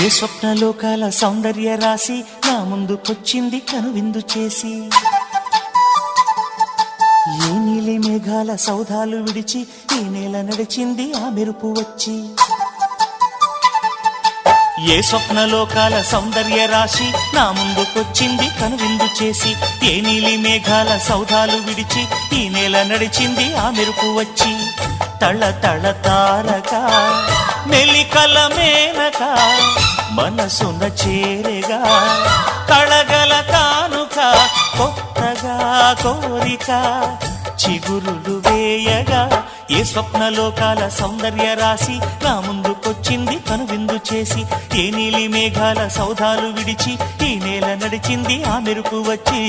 ఏ స్వప్నలోకాల సౌందర్య రాశి నా ముందుకొచ్చింది కనువిందు చేసి, ఏ నీలి మేఘాల సౌధాలు విడిచి ఈ నేల నడిచింది ఆ మెరుపు వచ్చి. ఏ స్వప్నలోకాల సౌందర్య రాశి నా ముందుకొచ్చింది కనువిందు చేసి, ఏ నీలి మేఘాల సౌధాలు విడిచి ఈ నేల నడిచింది ఆ మెరుపు వచ్చి. తళ తళ తారక మెలికల మేనక మనసున చేరేగా, కళగల కానుక కొత్తగా కోరిక చిగురులు వేయగా. ఏ స్వప్నలోకాల సౌందర్య రాశి నా ముందుకొచ్చింది కనువిందు చేసి, ఏ నీలి మేఘాల సౌధాలు విడిచి ఈ నేల నడిచింది ఆ మెరుపు వచ్చి.